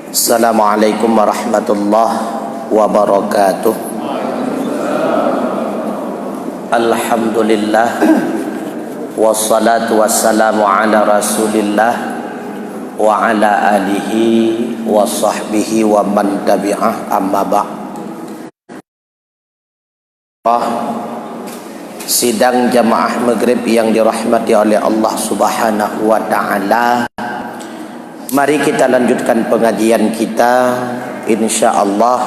Assalamualaikum warahmatullahi wabarakatuh. Alhamdulillah, wassalatu wassalamu ala rasulillah wa ala alihi wa sahbihi wa man tabi'ah, amma ba'd. Sidang jamaah maghrib yang dirahmati oleh Allah subhanahu wa ta'ala, mari kita lanjutkan pengajian kita, insyaallah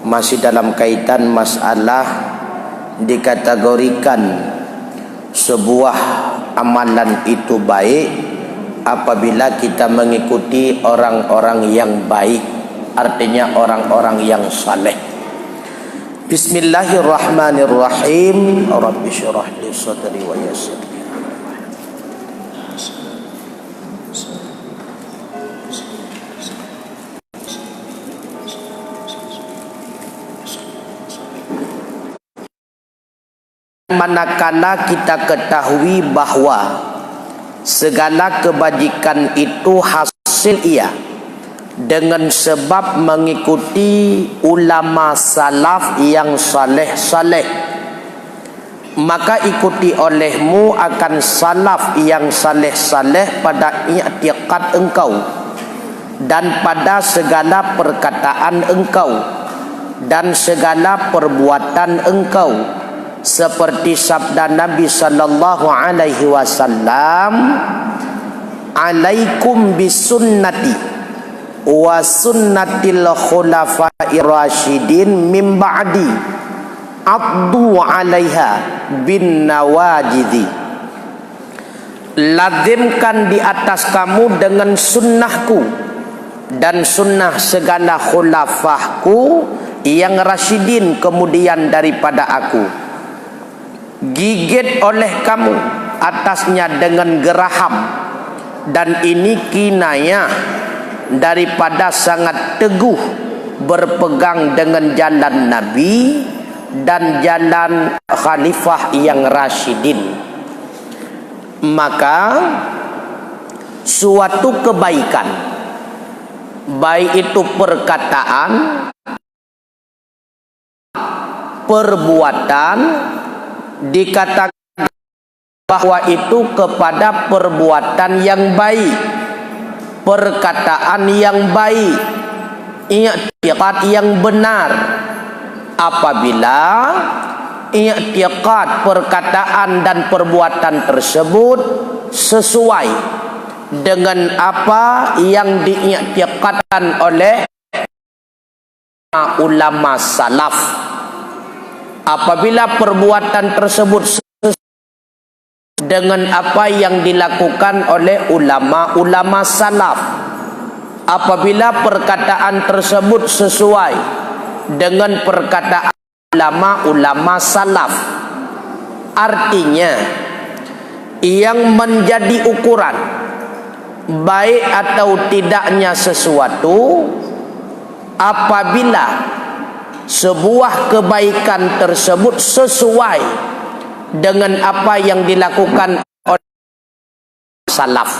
masih dalam kaitan masalah dikategorikan sebuah amalan itu baik apabila kita mengikuti orang-orang yang baik, artinya orang-orang yang saleh. Bismillahirrahmanirrahim. Rabbi syrah li sadri wa yassir li manakala kita ketahui bahwa segala kebajikan itu hasil ia dengan sebab mengikuti ulama salaf yang saleh-saleh, maka ikuti olehmu akan salaf yang saleh-saleh pada i'tiqad engkau dan pada segala perkataan engkau dan segala perbuatan engkau, seperti sabda Nabi sallallahu alaihi wasallam, alaikum bisunnati wa sunnatil khulafa'ir rasyidin min ba'di addu 'alaiha bin nawajidhi. Lazimkan di atas kamu dengan sunnahku dan sunnah segala khulafahku yang rasyidin kemudian daripada aku. Gigit oleh kamu atasnya dengan geraham, dan ini kinayah daripada sangat teguh berpegang dengan jalan Nabi dan jalan khalifah yang rasyidin. Maka suatu kebaikan, baik itu perkataan, perbuatan, dikatakan bahwa itu kepada perbuatan yang baik, perkataan yang baik, i'tiqad yang benar. Apabila i'tiqad, perkataan dan perbuatan tersebut sesuai dengan apa yang diiktikadkan oleh ulama salaf, apabila perbuatan tersebut dengan apa yang dilakukan oleh ulama-ulama salaf, apabila perkataan tersebut sesuai dengan perkataan ulama-ulama salaf, artinya yang menjadi ukuran baik atau tidaknya sesuatu apabila sebuah kebaikan tersebut sesuai dengan apa yang dilakukan oleh salaf.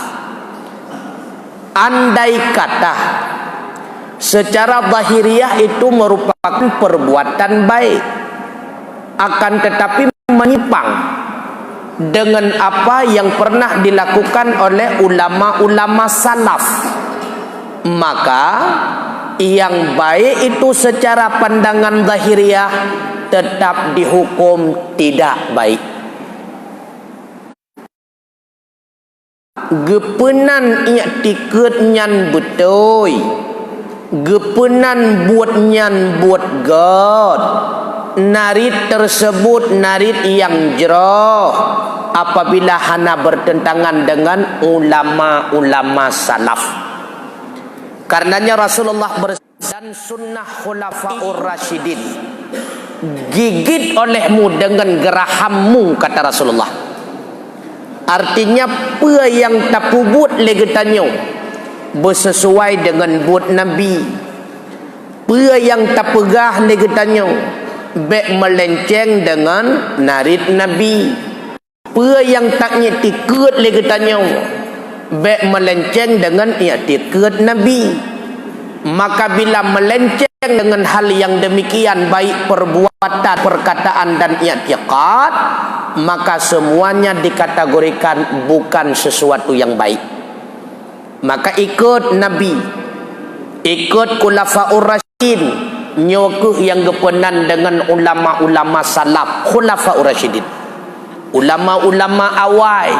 Andai kata secara zahiriyah itu merupakan perbuatan baik, akan tetapi menyimpang dengan apa yang pernah dilakukan oleh ulama-ulama salaf, maka yang baik itu secara pandangan zahiriyah tetap dihukum tidak baik. Gepenan i'tikad nyan betul, gepenan buat nyan buat God, narid tersebut narid yang jeroh apabila hana bertentangan dengan ulama-ulama salaf. Karenanya Rasulullah dan sunnah khulafaur rasyidin, gigit olehmu dengan gerahammu, kata Rasulullah. Artinya apa yang tak pubut legetannya bersesuai dengan buat Nabi, apa yang tak pegah legetannya bek melenceng dengan narid Nabi, apa yang tak nyetikut legetannya bek melenceng dengan i'tikad Nabi. Maka bila melenceng dengan hal yang demikian, baik perbuatan, perkataan dan i'tiqad, maka semuanya dikategorikan bukan sesuatu yang baik. Maka ikut Nabi, ikut Khulafaur Rasyidin, nyokuh yang gepenan dengan ulama-ulama salaf Khulafaur Rasyidin, ulama-ulama awal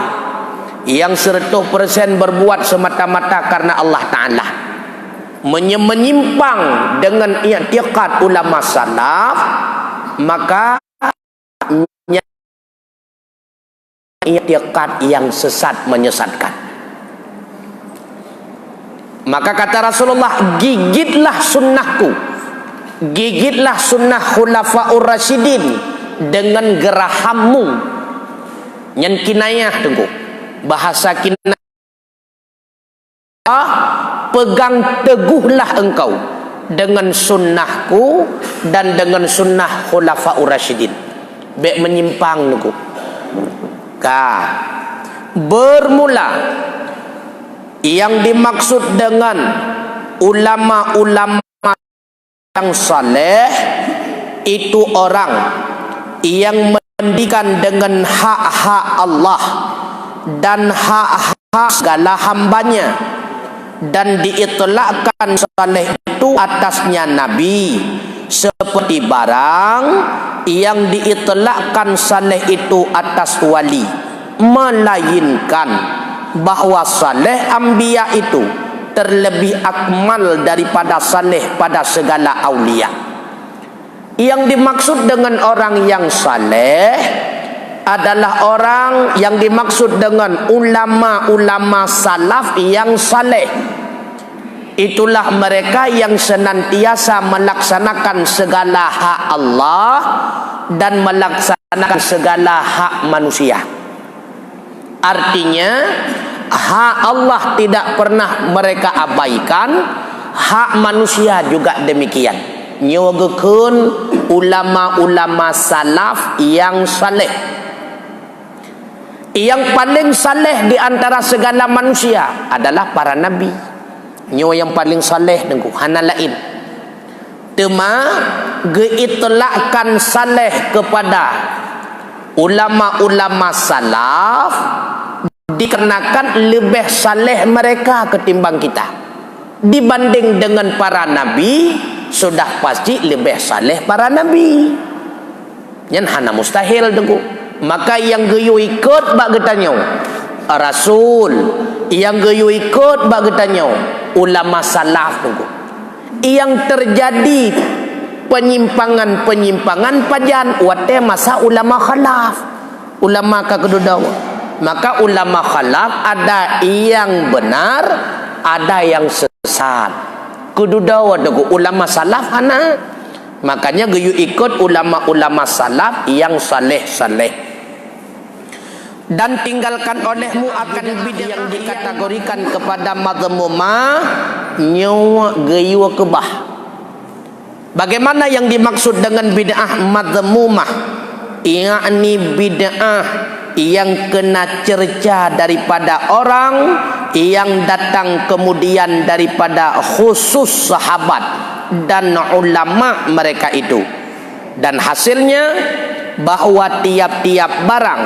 yang 100% berbuat semata-mata karena Allah Ta'ala, menyimpang dengan i'tiqad ulama salaf, maka i'tiqad yang sesat menyesatkan. Maka kata Rasulullah, gigitlah sunnahku, gigitlah sunnah Khulafaur Rasyidin dengan gerahammu. Yang kinayah tunggu, bahasa kinayah, pegang teguhlah engkau dengan sunnahku dan dengan sunnah Khulafaur Rasyidin. Bek menyimpang tunggu. Bermula yang dimaksud dengan ulama-ulama yang saleh itu orang yang mendikan dengan hak-hak Allah dan hak-hak segala hambanya, dan diitlakkan saleh itu atasnya Nabi, seperti barang yang diitlakkan saleh itu atas wali, melainkan bahwa saleh anbiya itu terlebih akmal daripada saleh pada segala aulia. Yang dimaksud dengan orang yang saleh adalah orang yang dimaksud dengan ulama-ulama salaf yang saleh. Itulah mereka yang senantiasa melaksanakan segala hak Allah dan melaksanakan segala hak manusia. Artinya hak Allah tidak pernah mereka abaikan, hak manusia juga demikian. Nyogekeun ulama-ulama salaf yang saleh. Yang paling saleh di antara segala manusia adalah para nabi. Nyo yang paling saleh dengku hana lain. Tema geitlakkan saleh kepada ulama-ulama salaf dikarenakan lebih saleh mereka ketimbang kita. Dibanding dengan para nabi, sudah pasti lebih saleh para nabi. Yan hana mustahil dengku. Maka yang geyu ikut bak getanyo Rasul, yang geyu ikut bak getanyo ulama salaf dengku. Yang terjadi penyimpangan-penyimpangan pajan wate masa ulama khalaf, ulama kakedudawa. Maka ulama khalaf ada yang benar, ada yang sesat. Kedudawa degu ulama salaf hana. Makanya geyu ikut ulama-ulama salaf yang saleh-saleh. Dan tinggalkan olehmu akan bid'ah yang dikategorikan kepada madhmumah, nyawa geyu kebah. Bagaimana yang dimaksud dengan bid'ah madhmumah? Yakni bid'ah yang kena cerca daripada orang yang datang kemudian daripada khusus sahabat dan ulama mereka itu. Dan hasilnya bahwa tiap-tiap barang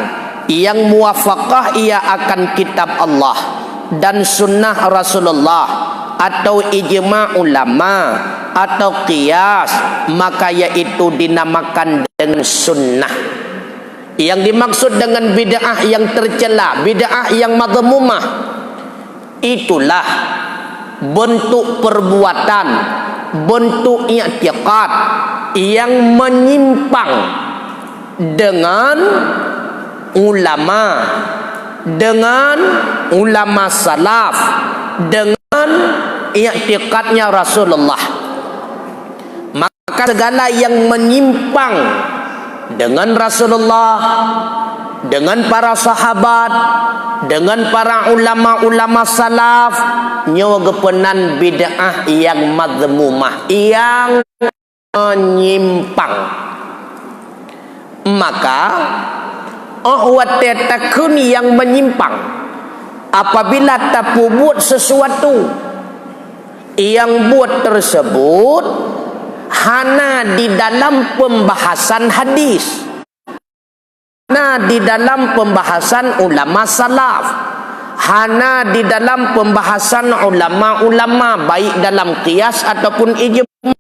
yang muwafaqah ia akan kitab Allah dan sunnah Rasulullah atau ijma' ulama atau qiyas, maka yaitu dinamakan dengan sunnah. Yang dimaksud dengan bid'ah yang tercela, bid'ah yang madhmumah, itulah bentuk perbuatan, bentuk i'tiqad yang menyimpang dengan ulama salaf, dengan i'tiqadnya Rasulullah. Maka segala yang menyimpang dengan Rasulullah, dengan para sahabat, dengan para ulama-ulama salaf, nyogepenan bid'ah yang madhmumah, yang menyimpang. Maka takun yang menyimpang apabila tapubut sesuatu yang buat tersebut hana di dalam pembahasan hadis, hana di dalam pembahasan ulama salaf, hana di dalam pembahasan ulama-ulama baik dalam qiyas ataupun ijma',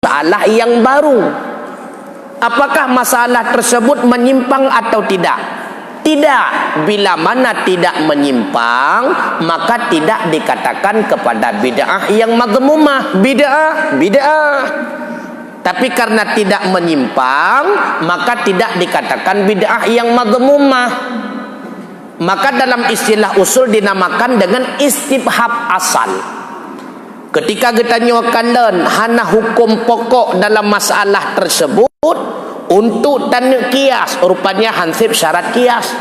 masalah yang baru. Apakah masalah tersebut menyimpang atau tidak? Tidak. Bila mana tidak menyimpang, maka tidak dikatakan kepada bid'ah yang mazmumah. Bid'ah. Tapi karena tidak menyimpang, maka tidak dikatakan bid'ah yang mazmumah. Maka dalam istilah usul dinamakan dengan istibhab asal. Ketika kita nyawakan hana hukum pokok dalam masalah tersebut untuk tanda kias, rupanya hansip syarat kias.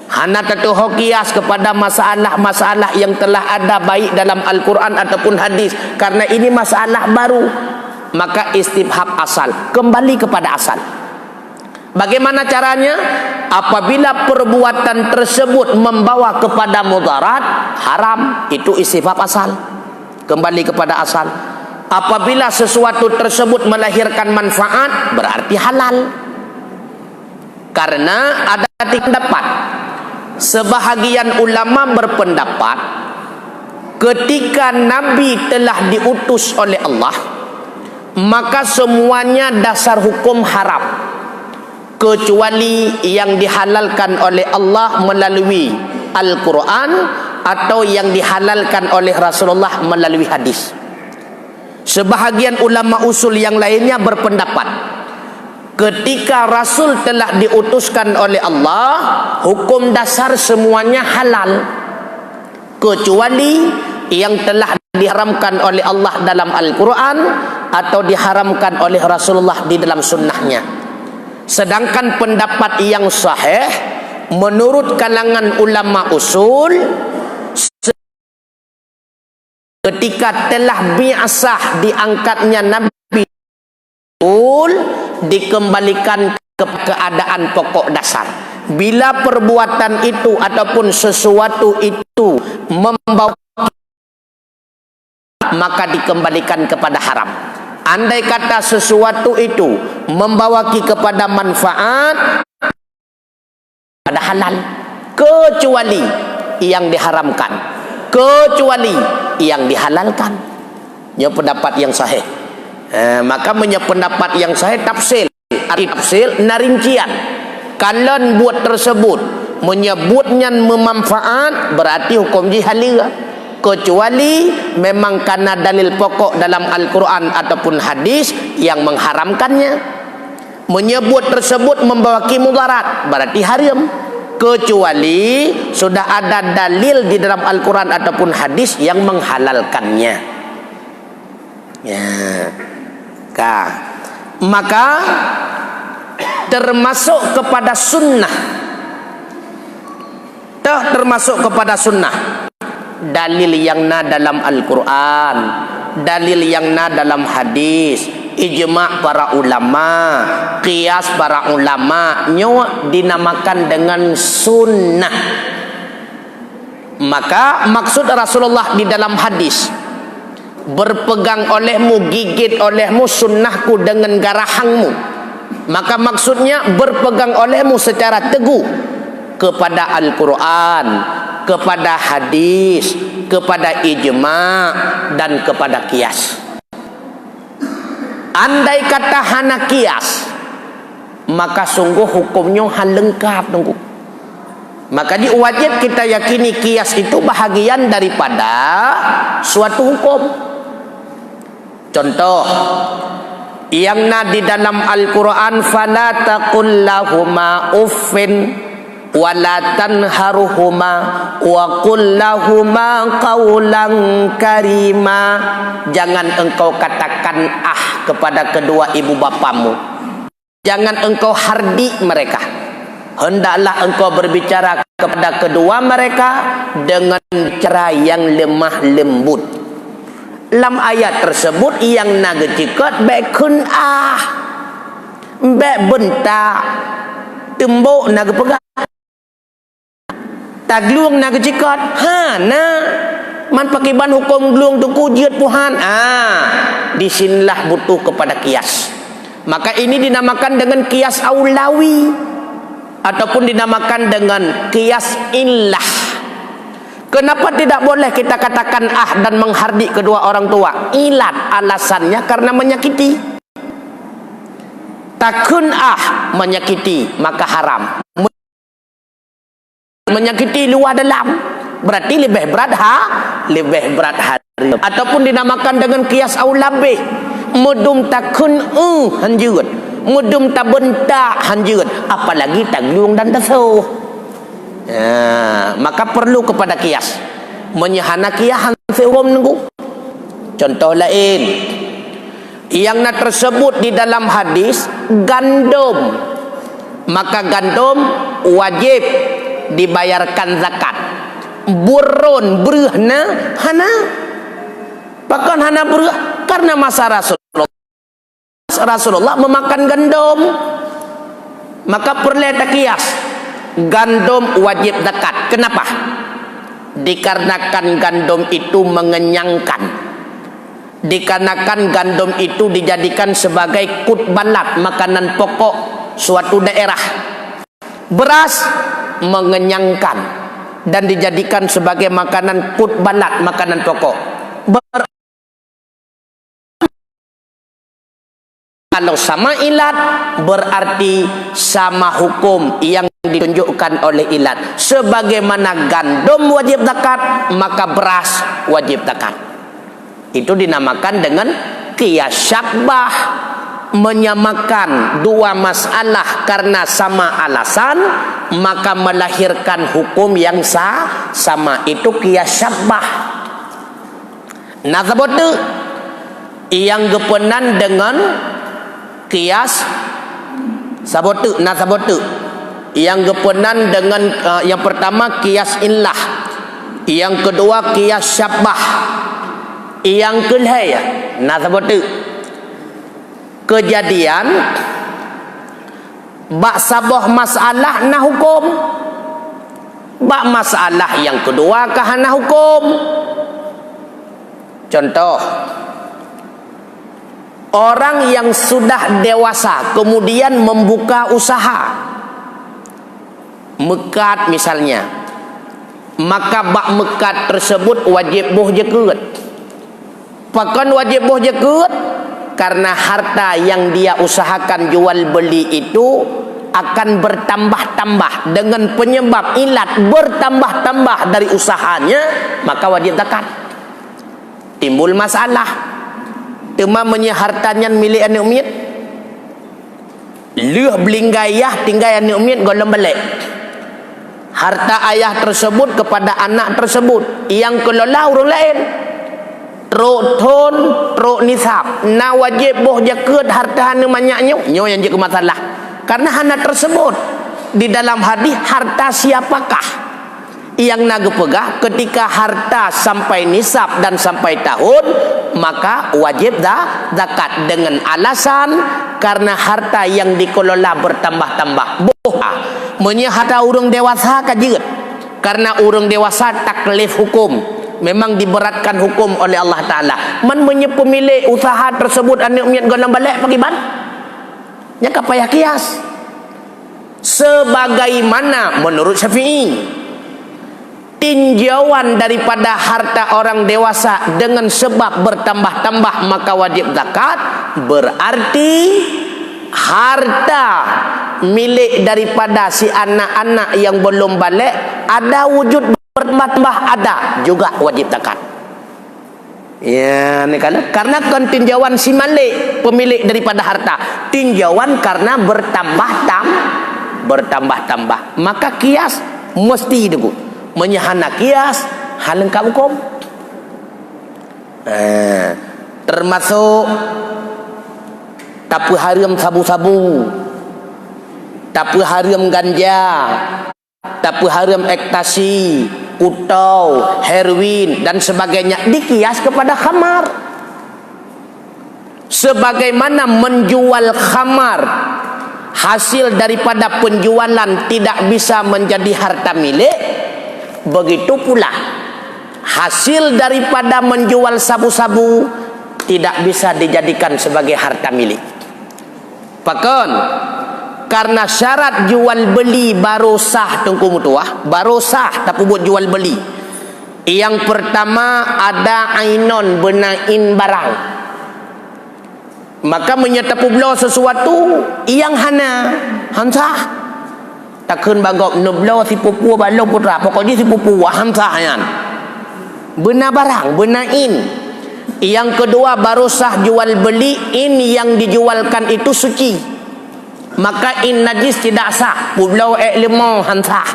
Hana tatuh kias kepada masalah-masalah yang telah ada baik dalam Al-Quran ataupun hadis, karena ini masalah baru. Maka istibhab asal, kembali kepada asal. Bagaimana caranya? Apabila perbuatan tersebut membawa kepada mudarat, haram. Itu istibhab asal, kembali kepada asal. Apabila sesuatu tersebut melahirkan manfaat, berarti halal. Karena ada pendapat, sebahagian ulama berpendapat ketika Nabi telah diutus oleh Allah, maka semuanya dasar hukum haram, kecuali yang dihalalkan oleh Allah melalui Al-Quran atau yang dihalalkan oleh Rasulullah melalui hadis. Sebahagian ulama usul yang lainnya berpendapat ketika Rasul telah diutuskan oleh Allah, hukum dasar semuanya halal, kecuali yang telah diharamkan oleh Allah dalam Al-Quran atau diharamkan oleh Rasulullah di dalam sunnahnya. Sedangkan pendapat yang sahih menurut kalangan ulama usul, ketika telah biasah diangkatnya Nabi, dikembalikan ke keadaan pokok dasar. Bila perbuatan itu ataupun sesuatu itu membawa, maka dikembalikan kepada haram. Andai kata sesuatu itu membawa kepada manfaat, pada halal, kecuali yang diharamkan, kecuali yang dihalalkan. Ini pendapat yang sahih. Maka punya pendapat yang sahih tafsir. Arti tafsir narincian. Kalau buat tersebut menyebutnya memanfaat, berarti hukum halal, kecuali memang karena dalil pokok dalam Al-Quran ataupun hadis yang mengharamkannya. Menyebut tersebut membawa mudarat, berarti haram, kecuali sudah ada dalil di dalam Al-Quran ataupun hadis yang menghalalkannya. Ya. Maka termasuk kepada sunnah, termasuk kepada sunnah, dalil yang na dalam Al-Quran, dalil yang na dalam hadis, ijma' para ulama, qiyas para ulama, nyawa dinamakan dengan sunnah. Maka maksud Rasulullah di dalam hadis, berpegang olehmu, gigit olehmu sunnahku dengan garahangmu, maka maksudnya berpegang olehmu secara teguh kepada Al-Quran, kepada hadis, kepada ijma' dan kepada qiyas. Andai kata hana qiyas, maka sungguh hukumnya hal lengkap tunggu. Maka wajib kita yakini qiyas itu bahagian daripada suatu hukum. Contoh yang di dalam Al-Quran, fala taqul lahuma uffin wala tanharuhuma wa qul lahuma qawlan karima. Jangan engkau katakan kepada kedua ibu bapamu, jangan engkau hardi mereka, hendaklah engkau berbicara kepada kedua mereka dengan cara yang lemah lembut. Dalam ayat tersebut yang nagecikot bekun bek bentak tembok nagepegang tagluang nagecikot Man pakai ban hukum gelung tu kujiat puhan. Disinilah butuh kepada kias. Maka ini dinamakan dengan kias aulawi ataupun dinamakan dengan kias illah. Kenapa tidak boleh kita katakan dan menghardik kedua orang tua? Ilat alasannya karena menyakiti. Takun menyakiti maka haram. Menyakiti luar dalam berarti lebih berat lebih berat hari. Ataupun dinamakan dengan kias aulabih. Mudum takun hanjut, mudum tak bentak hanjut, apalagi taglung dan tasuh. Maka perlu kepada kias. Menyahana kiahan seum nunggu. Contoh lain yang nak tersebut di dalam hadis gandum, maka gandum wajib dibayarkan zakat. Burun berhna hana, bahkan hana berh karena masa Rasulullah memakan gandum, maka perlu kias. Gandum wajib zakat. Kenapa? Dikarenakan gandum itu mengenyangkan. Dikarenakan gandum itu dijadikan sebagai kutbalat, makanan pokok suatu daerah. Beras mengenyangkan dan dijadikan sebagai makanan kutbalat, makanan pokok. Kalau sama ilat berarti sama hukum yang ditunjukkan oleh ilat. Sebagaimana gandum wajib zakat, maka beras wajib zakat. Itu dinamakan dengan qiyas syabbah, menyamakan dua masalah karena sama alasan, maka melahirkan hukum yang sama. Itu qiyas syabbah. Nah, sabote yang gepenan dengan kias sabote, yang gepenan dengan yang pertama kias illah, yang kedua kias syabbah, yang kelaya sabote kejadian bak sabah masalah na hukum, bak masalah yang kedua kahana hukum. Contoh, orang yang sudah dewasa kemudian membuka usaha mekat misalnya, maka bak mekat tersebut wajib boh jekut. Pakan wajib boh jekut karena harta yang dia usahakan jual beli itu akan bertambah-tambah dengan penyebab ilat bertambah-tambah dari usahanya, maka wajib zakat. Timbul masalah temamanya hartanya milik anak umit, leuh belinggayah tinggal anak umit golong balik. Harta ayah tersebut kepada anak tersebut yang kelola orang lain. Truk ton, truk nisab. Na wajib boh jaket harta hana banyaknya. Nyo yang jadi masalah. Karena hana tersebut di dalam hadis harta siapakah yang naga pegah ketika harta sampai nisab dan sampai tahun, maka wajib zakat dengan alasan karena harta yang dikelola bertambah-tambah. Menya harta urang dewasa kajiut, karena urang dewasa taklif hukum, memang diberatkan hukum oleh Allah Ta'ala. Man menya pemilik usaha tersebut anak miat golong balik pagi ban nya kapayah kias. Sebagaimana menurut Syafi'i tinjauan daripada harta orang dewasa dengan sebab bertambah-tambah maka wajib zakat, berarti harta milik daripada si anak-anak yang belum balik ada wujud bertambah-tambah, ada juga wajib zakat. Ya, ni kalau karena kan tinjauan si malik pemilik daripada harta, tinjauan karena bertambah-tambah, maka kias mesti itu menyahana kias hal lengkap hukum. Termasuk tapu haram sabu-sabu, tapu haram ganja, tapu haram ekstasi, utau, heroin dan sebagainya dikias kepada khamar. Sebagaimana menjual khamar, hasil daripada penjualan tidak bisa menjadi harta milik, begitu pula hasil daripada menjual sabu-sabu tidak bisa dijadikan sebagai harta milik. Bahkan karena syarat jual beli baru sah tungku mutuah, baru sah tapi buat jual beli. Yang pertama ada ainon benain barang. Maka menyatapu belo sesuatu yang hana hansah. Takkan bagop nublo si pupu balo putra pokoknya si pupu hansah yan. Benar barang, benain. Yang kedua baru sah jual beli in yang dijualkan itu suci. Maka in najis tidak sah. Publau lemong hansah.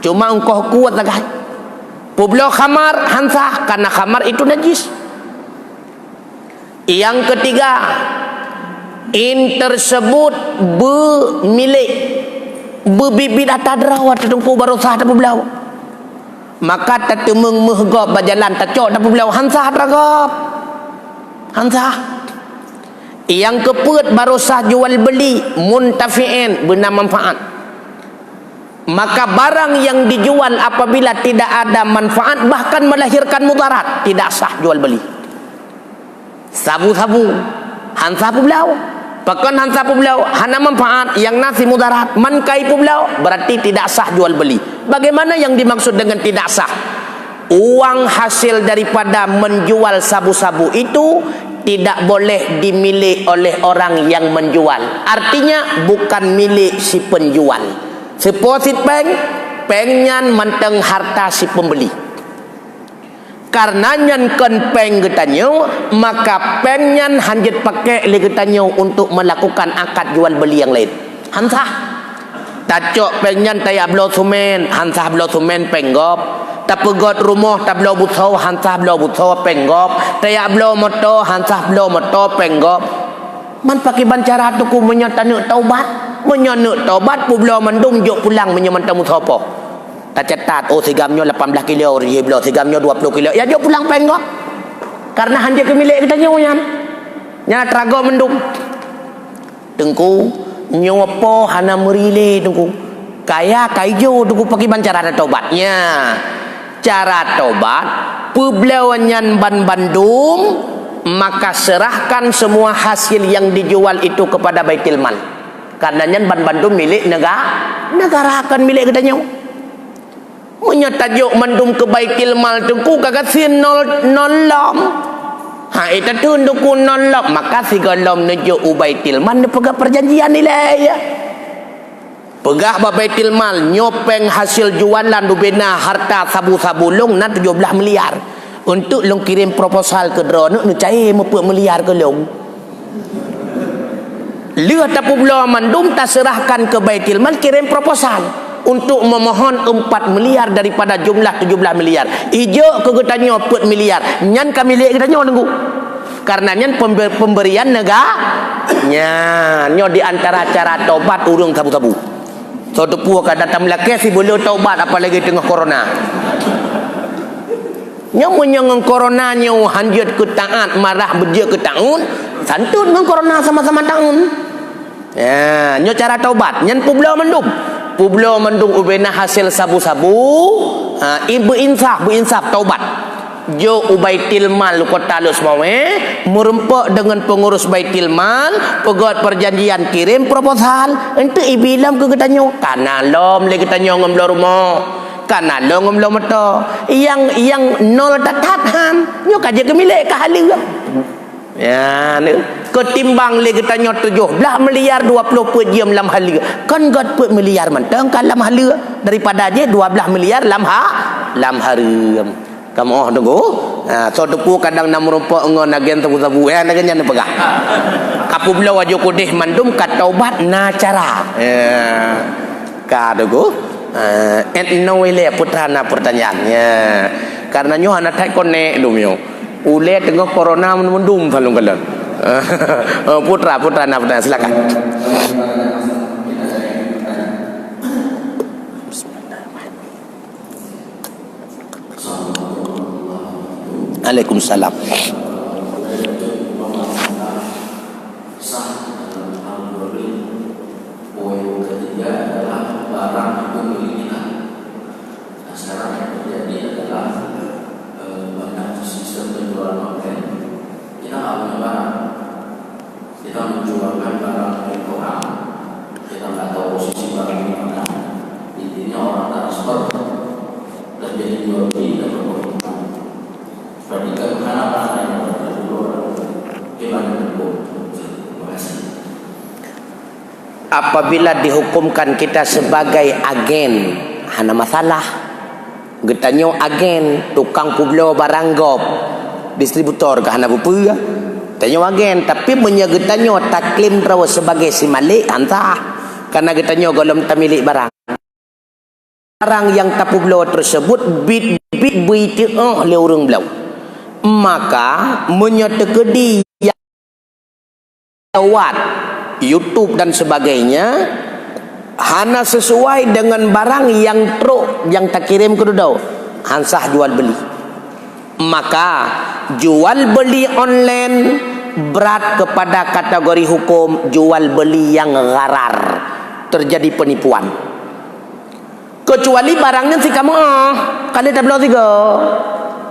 Cuma engkau kuat lagi. Publau khamar hansah karena khamar itu najis. Yang ketiga, in tersebut bermilik berbibit atas derawat tengku baru sah tak publau. Maka tatemeng mehgop berjalan tacok tak publau hansah teragop. Hansah. Yang keput baru sah jual beli muntafi'in benar manfaat. Maka barang yang dijual apabila tidak ada manfaat bahkan melahirkan mudarat tidak sah jual beli. Sabu-sabu hansah publau. Bahkan hansah publau hana manfaat yang nasi mudarat mankai publau berarti tidak sah jual beli. Bagaimana yang dimaksud dengan tidak sah? Uang hasil daripada menjual sabu-sabu itu tidak boleh dimiliki oleh orang yang menjual. Artinya bukan milik si penjual. Seposit pengnyan menteng harta si pembeli. Karena nyan ken peng getanyo, maka pengnyan hanjit pakai le getanyo untuk melakukan akad jual beli yang lain. Hansah. Tacok pengnyan taya blo sumen, hansah blo sumen penggop. Tapegot rumah tablo buto hansah blo buto penggop. Taya blo moto hansah blo moto penggop. Man pakai bancara tu ku menyatanu taubat. Menyonuk taubat publo mendung jok pulang menyementang mutopo. Tak cetat oh sigamnya 18 kilo ri blo sigamnya 20 kilo. Ya jok pulang penggok. Karena hanya kemilik kita nyoyan. Nya trago mendung. Tengku nyopo hana merile tengku. Kaya kaijo tengku pakai bancara taubatnya. Cara taubat publawanyan ban Bandung maka serahkan semua hasil yang dijual itu kepada Baitul Mal. Karena ban Bandung milik negara akan milik katanya. Menyatajuk mandum ke Baitul Mal tengku kagak sin nolom. Ha itu tunduk nolom maka si golom nuju Baitul Mal pegah perjanjian nilai ya. Pegah Baitul Mal nyopeng hasil jualan dubena harta sabu-sabu long na 17 miliar. Untuk long kirim proposal ke drone nu cai mepuk miliar ke long. Lihat tapu belah mandum tak serahkan ke Baitul Mal kirim proposal untuk memohon 4 miliar daripada jumlah 17 miliar. Ijo ke getanyo 4 miliar. Nyan kami lihat getanyo nunggu. Karena nyan pemberian negara. Nyo di antara cara taubat urung sabu-sabu. So depu ka datang laki si boleh taubat apalagi tengah corona. Nyo menyang corona nyo hanjut ke taat marah beje ke taun. Santun dengan corona sama-sama tahun. Ya, nyo cara taubat. Nyan publo mendung ubena hasil sabu-sabu. Ibu insaf taubat. Jo Baitul Mal kota Lus Mawe merempok dengan pengurus Baitul Mal, pegot perjanjian kirim proposal. Ente ibilam ke getanyo. Kanalom le getanyo ngomlo rumah. Kanalom ngomlo moto. Yang nol tatatan. Nyo kaje kemilik kahali. Ya, ni ketimbang le getanyo 17 miliar 20 per jam lam hal. Kan got per miliar mentang kan lam hal daripada je 12 miliar lam harum. Kamu oh tunggu. So depu kadang nam rumpok ngon agen sabu-sabu ya nagen nya pegah. Kapu bela waju kudih mandum kat taubat na cara. Ya. Ka tunggu. No ile putrana pertanyaannya. Karena nyo anak tai konek dumyo. Ule tengah corona mendum falung kalan. Putra na pertanyaan silakan. Waalaikumsalam. Apabila dihukumkan kita sebagai agen, hana masalah. Getanyo agen, tukang kublo barang gop, distributor ke hana bupu. Tanyo agen, tapi menyegetanyo taklim rawa sebagai si malik antah. Karena getanyo golom tamilik barang. Barang yang tapublo tersebut bit buiti le urang belau. Maka menyetekedi yang lewat YouTube dan sebagainya hana sesuai dengan barang yang truk yang tak kirim ke dudau hansah jual beli. Maka jual beli online berat kepada kategori hukum jual beli yang gharar, terjadi penipuan. Kecuali barangnya si kamu kali tak belau tiga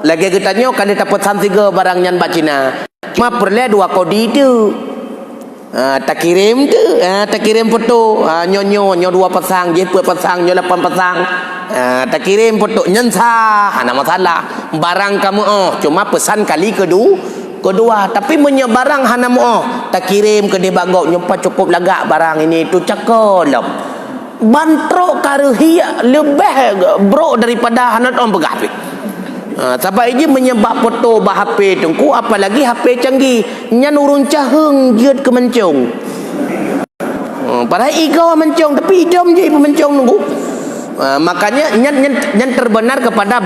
lagi getanyo kali tak pesan tiga barangnya mbak Cina cuma perlu dua kodi itu. Tak kirim tu, tak kirim foto, nyo dua pasang, dia pasang, nyo 8 pasang, tak kirim foto, nyensah, hana masalah. Barang kamu cuma pesan kali kedua, tapi menyebarang hana tak kirim ke dia bagok, nyumpa cukup lagak barang ini tu cakolom. Bantrok karuhia lebih bro daripada hana orang bergapi. Sebab ini menyebab foto bah HP tengku, apalagi HP canggih nyan urun caheng jeut ke mencong. Padahal ego mencong tapi idom je ibu mencong nunggu. Makanya nyan terbenar kepada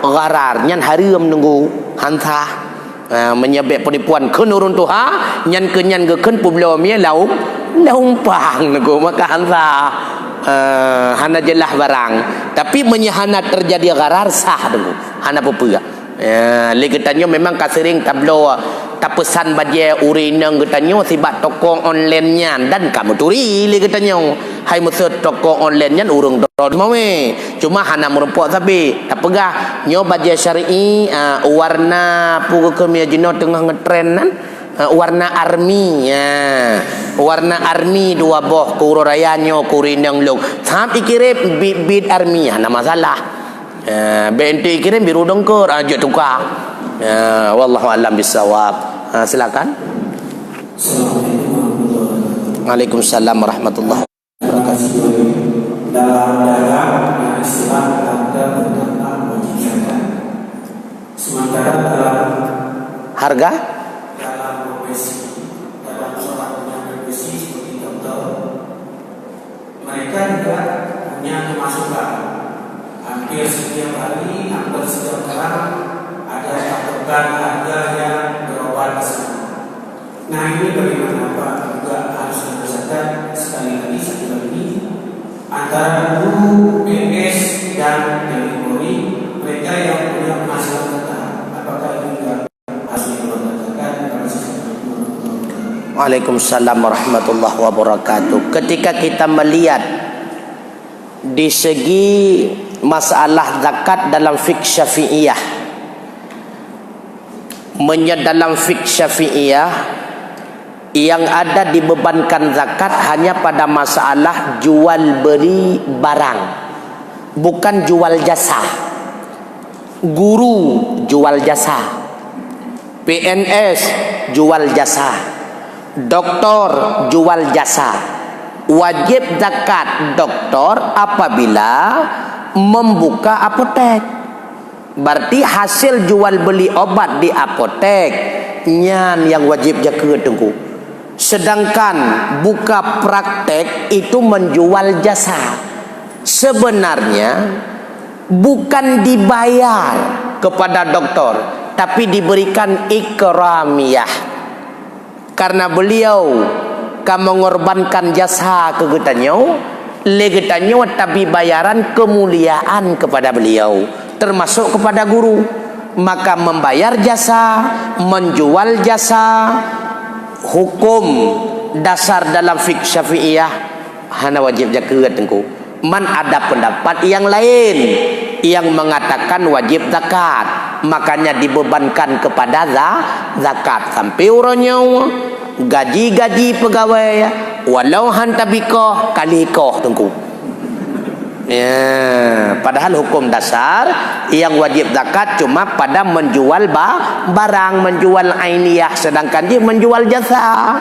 gharar, nyan haram nunggu hantah. Menyebab penipuan keun urun tuha nyan gekeun publo mie laung pang nunggu maka hantah. Hana jelah barang tapi menyahana terjadi gharar sah dulu hana pupua legetanyo memang kasering tablo tapesan baje urinang getanyo sibat toko online nya dan kamu turi legetanyo hai musut toko online nya urung dod mawe cuma hana merumpok sabi tapegah nyo baje syar'i warna pugu kemia jino tengah ngetrenan warna army warna army dua boh kuro rayanyo kurinang log sam ikirim bit army hana masalah BNT ikirim biru dengkur aja tukar wallahu alam bisawab. Silakan. Waalaikumsalam warahmatullahi wabarakatuh. Dalam istilah harga berdampak wajib zakat. Sementara dalam harga mereka juga punya pemasukan hampir setiap hari, hampir setiap orang ada patokan harga yang berubah di sana. Nah ini bagaimana Pak juga harus dibedakan sekali lagi satu lagi antara guru, PNS dan Polri mereka yang punya penghasilan tetap. Apakah itu juga harus dibedakan pada sistem? Waalaikumsalam warahmatullahi wabarakatuh. Ketika kita melihat di segi masalah zakat dalam fiqh Syafi'iyah, dalam fiqh Syafi'iyah yang ada dibebankan zakat hanya pada masalah jual beli barang, bukan jual jasa. Guru jual jasa, PNS jual jasa, doktor jual jasa. Wajib zakat doktor apabila membuka apotek. Berarti hasil jual beli obat di apotek nyan yang wajib zakat tengku. Sedangkan buka praktek itu menjual jasa. Sebenarnya bukan dibayar kepada doktor, tapi diberikan ikramiyah. Karena beliau mengorbankan jasa kegetanyo, legetanyo tapi bayaran kemuliaan kepada beliau, termasuk kepada guru. Maka membayar jasa, menjual jasa, hukum dasar dalam fiqh Syafi'iyah hana wajib zakat tengku. Man ada pendapat yang lain yang mengatakan wajib zakat, makanya dibebankan kepada zakat sampai uronyo gaji pegawai walau hantabikoh kalikoh tengku. Ya, padahal hukum dasar yang wajib zakat cuma pada menjual barang, menjual ainiyah, sedangkan dia menjual jasa.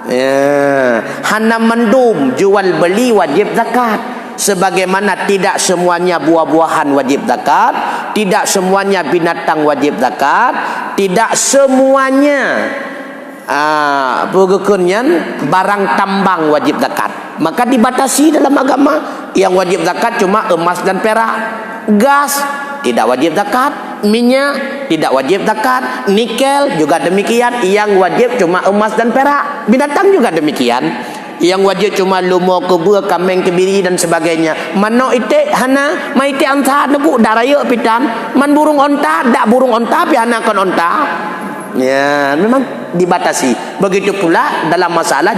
Ya, hana mendum jual beli wajib zakat. Sebagaimana tidak semuanya buah-buahan wajib zakat, tidak semuanya binatang wajib zakat, tidak semuanya barang tambang wajib zakat. Maka dibatasi dalam agama. Yang wajib zakat cuma emas dan perak. Gas tidak wajib zakat. Minyak tidak wajib zakat. Nikel juga demikian. Yang wajib cuma emas dan perak. Binatang juga demikian. Yang wajib cuma lumur, kebua, kambing, kebiri dan sebagainya. Mano ite hana mai ite anta nebu daraya pitan. Man burung onta dak burung onta pi hana kon onta. Ya, memang dibatasi. Begitu pula dalam masalah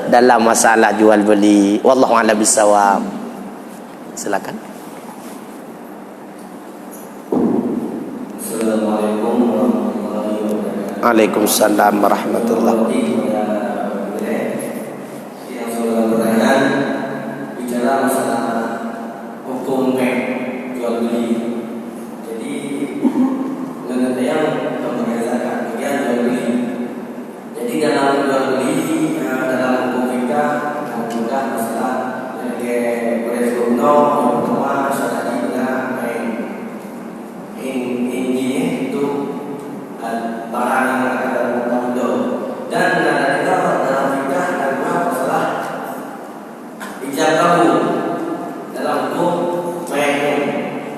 dalam masalah jual beli. Wallahu a'lam bishawab. Silakan. Assalamualaikum warahmatullahi wabarakatuh. Waalaikumsalam warahmatullahi wabarakatuh. Yang saya pertanyaan bicara masalah hukum jual beli. Jadi dengan yang membahasakan bagian jual beli. Jadi dalam jual beli dalam hukum kita mudah masalah yang beresikono pertama syarat kita ini itu barang yang akan mudah dan kita dalam kita ada masalah ijab kabul dalam hukum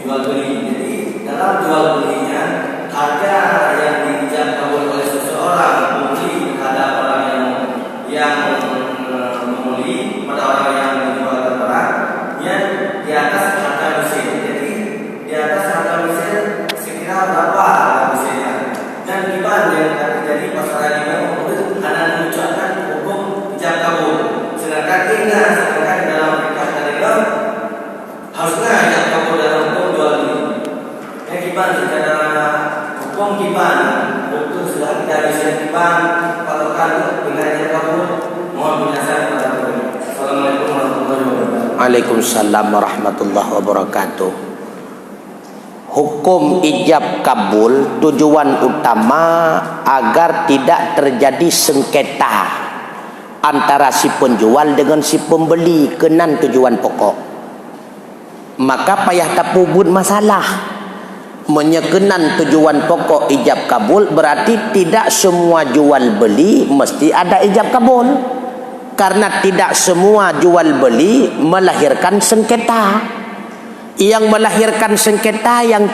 jual beli. Jadi dalam jual belinya harga yang diijab kabul oleh seseorang membeli terhadap orang yang membeli pada orang yang menjual barang yang di atas harga mesin. Jadi di atas harga mesin sekira berapa harga mesinnya dan iban yang terjadi masalah ini ada mengucapkan hukum ijab kabul. Sedangkan dalam fikih syariah harusnya ijab kabul dalam hukum jual beli. Yang iban secara hukum iban betul sudah tidak bisa iban patokan bila ijab kabul. Mohon penjelasan kepada kami. Assalamualaikum warahmatullahi wabarakatuh. Waalaikumsalam warahmatullahi wabarakatuh. Hukum ijab kabul tujuan utama agar tidak terjadi sengketa antara si penjual dengan si pembeli, kenan tujuan pokok. Maka payah tapubut masalah. Menyekenan tujuan pokok ijab kabul berarti tidak semua jual beli mesti ada ijab kabul. Karena tidak semua jual beli melahirkan sengketa. Yang melahirkan sengketa yang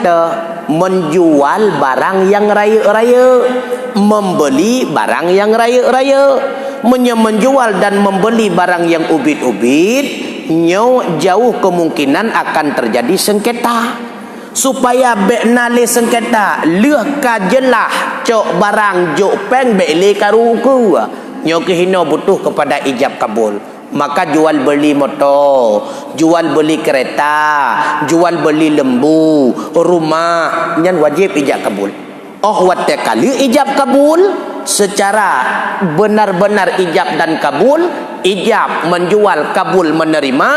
menjual barang yang raya-raya, membeli barang yang raya-raya, menjual dan membeli barang yang ubit-ubit, jauh kemungkinan akan terjadi sengketa. Supaya beknale sengketa, leh kajelah cok barang jok peng bele karuku. Nyokihino butuh kepada ijab kabul. Maka jual beli motor, jual beli kereta, jual beli lembu, rumah, yang wajib ijab kabul. Oh watte kali ijab kabul secara benar-benar ijab dan kabul, ijab menjual, kabul menerima,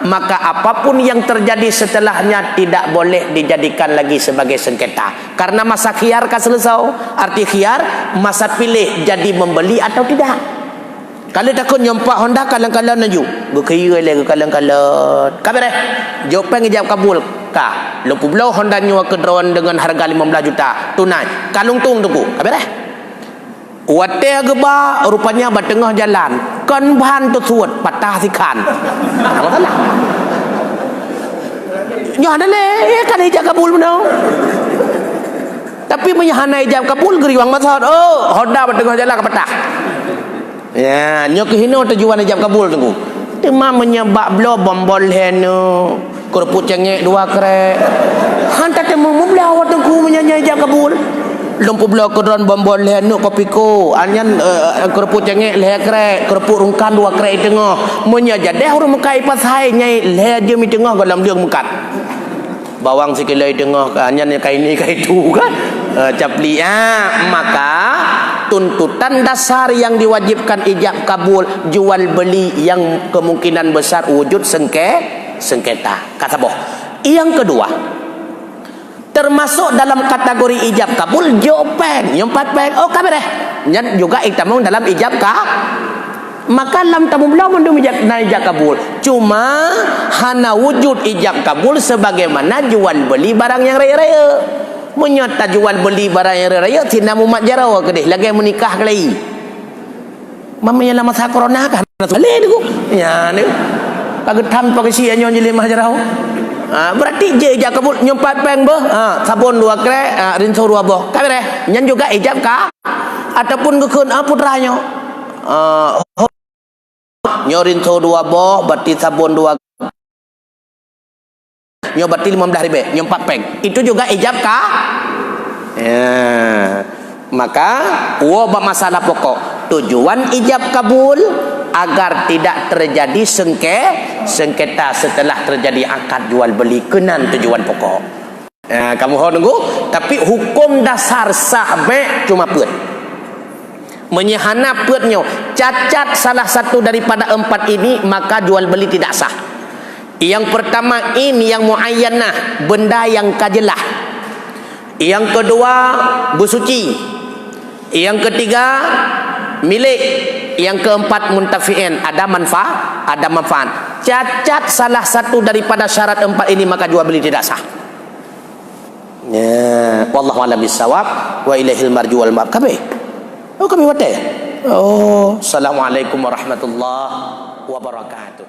maka apapun yang terjadi setelahnya tidak boleh dijadikan lagi sebagai sengketa. Karena masa khiyar kan selesai. Arti khiyar masa pilih jadi membeli atau tidak. Kalau takut nyompak Honda kalang-kalang naju. Berkira lagi kalang-kalang. Kabar jawapan ijab kabul. Ka, lupu belau Honda nyawa ke drone dengan harga 15 juta tunai. Kalung tung tuku. Kabar Wate geba rupanya batengah jalan. Kan ban tu suat patah sikan. Apa salah? Nya ada le kan ijab kabul benar. Tapi menyahana ijab kabul geriwang masad. Oh, Honda batengah jalan ke patah. Ya, nyok hino tujuan ijab kabul tunggu. Tema menyebab blo bombol heno. Keruput cengek dua krek. Hantar temu mubla awak tunggu menyanyi ijab kabul. Lumpu blo kedron bombol heno kopiko. Anyan keruput cengek leh krek, keruput rungkan dua krek tengah. Menyaja deh urang mukai pas hai nyai leh dia mi tengah dalam dia mukat. Bawang sikilai tengah anyan kai ni kai tu kan. Capli maka tuntutan dasar yang diwajibkan ijab kabul jual beli yang kemungkinan besar wujud sengketa. Kata boh. Yang kedua, termasuk dalam kategori ijab kabul jopeng, yang empat peng. Oh kami deh. Nyan juga iktamung dalam ijab maka lam tamu belum mendum ijab kabul. Cuma hana wujud ijab kabul sebagaimana jual beli barang yang raya-raya. Menyata jual beli barang yang raya tina mumat jarawa kedih lagi menikah kali. Mamanya lama masa corona kan. Boleh tu. Ya ni. Pagi tanpa kesian nyon jadi mah jarawa. Berarti je ijab kabul nyempat peng beh. Sabun dua krek, rinso dua boh. Kami deh. Nyan juga ijab ataupun kekeun putranya. Nyorinto dua boh, berarti sabun dua, nyo berarti 15 ribu, nyo 4 peng. Itu juga ijab ya. Maka masalah pokok tujuan ijab kabul agar tidak terjadi sengketa setelah terjadi akad jual beli kenan tujuan pokok. Kamu harus nunggu, tapi hukum dasar sah be cuma put. Menyehana putnya cacat salah satu daripada 4 ini, maka jual beli tidak sah. Yang pertama ini yang muayyanah, benda yang kajelah. Yang kedua busuci. Yang ketiga milik. Yang keempat muntafi'in, ada manfaat. Cacat salah satu daripada syarat 4 ini, maka jual beli tidak sah. Ya, wallahu a'lam bissawab wa ilaihil marju wal ma'ab. Kami wate. Assalamualaikum warahmatullahi wabarakatuh.